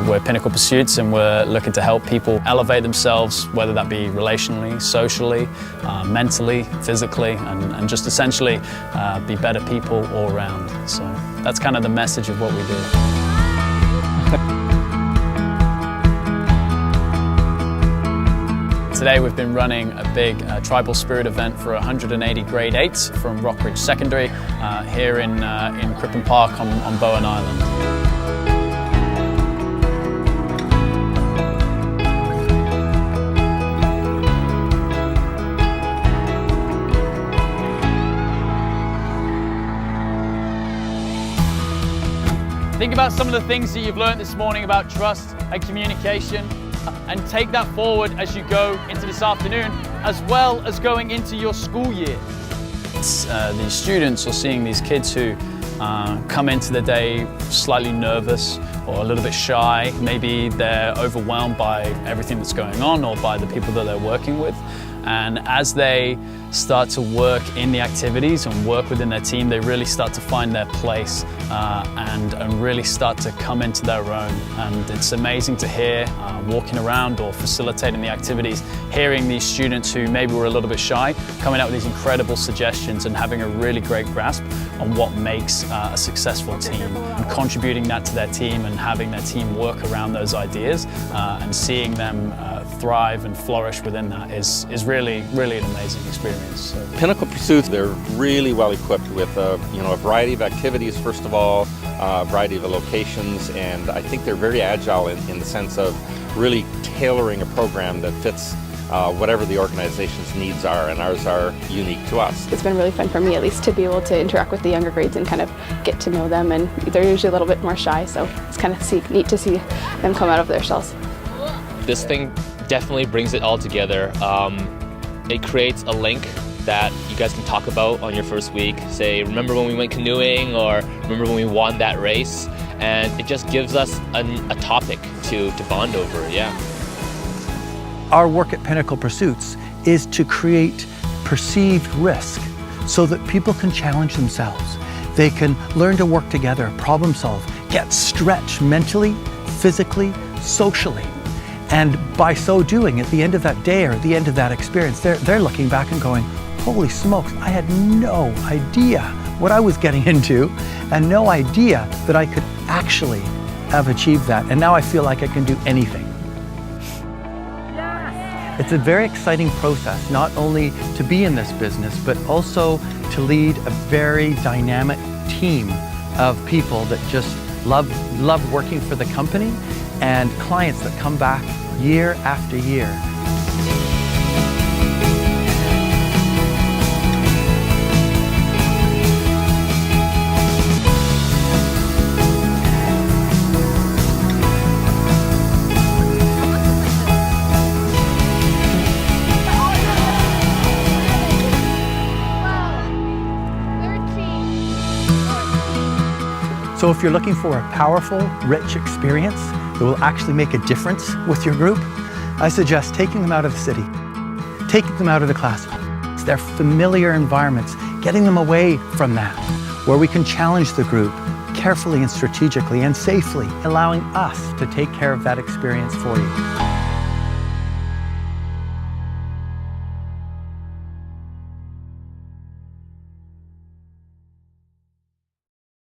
We're Pinnacle Pursuits, and we're looking to help people elevate themselves, whether that be relationally, socially, mentally, physically, and just essentially be better people all around. So that's kind of the message of what we do. Today we've been running a big tribal spirit event for 180 grade 8s from Rockridge Secondary here in Crippen Park on Bowen Island. Think about some of the things that you've learned this morning about trust and communication, and take that forward as you go into this afternoon, as well as going into your school year. These students, or seeing these kids who come into the day slightly nervous or a little bit shy, maybe they're overwhelmed by everything that's going on or by the people that they're working with. And as they start to work in the activities and work within their team, they really start to find their place and really start to come into their own. And it's amazing to hear, walking around or facilitating the activities, hearing these students who maybe were a little bit shy, coming out with these incredible suggestions and having a really great grasp on what makes a successful team, and contributing that to their team and having their team work around those ideas and seeing them thrive and flourish within that is really an amazing experience. So. Pinnacle Pursuits, they're really well equipped with a variety of activities, first of all, a variety of locations, and I think they're very agile in the sense of really tailoring a program that fits whatever the organization's needs are, and ours are unique to us. It's been really fun for me, at least, to be able to interact with the younger grades and kind of get to know them, and they're usually a little bit more shy, so it's kind of neat to see them come out of their shells. This thing definitely brings it all together. It creates a link that you guys can talk about on your first week. Say, remember when we went canoeing, or remember when we won that race? And it just gives us a topic to bond over, yeah. Our work at Pinnacle Pursuits is to create perceived risk so that people can challenge themselves. They can learn to work together, problem solve, get stretched mentally, physically, socially. And by so doing, at the end of that day or at the end of that experience, they're looking back and going, holy smokes, I had no idea what I was getting into, and no idea that I could actually have achieved that. And now I feel like I can do anything. Yes. It's a very exciting process, not only to be in this business, but also to lead a very dynamic team of people that just love working for the company, and clients that come back year after year. So if you're looking for a powerful, rich experience that will actually make a difference with your group, I suggest taking them out of the city, taking them out of the classroom. It's their familiar environments, getting them away from that, where we can challenge the group carefully and strategically and safely, allowing us to take care of that experience for you.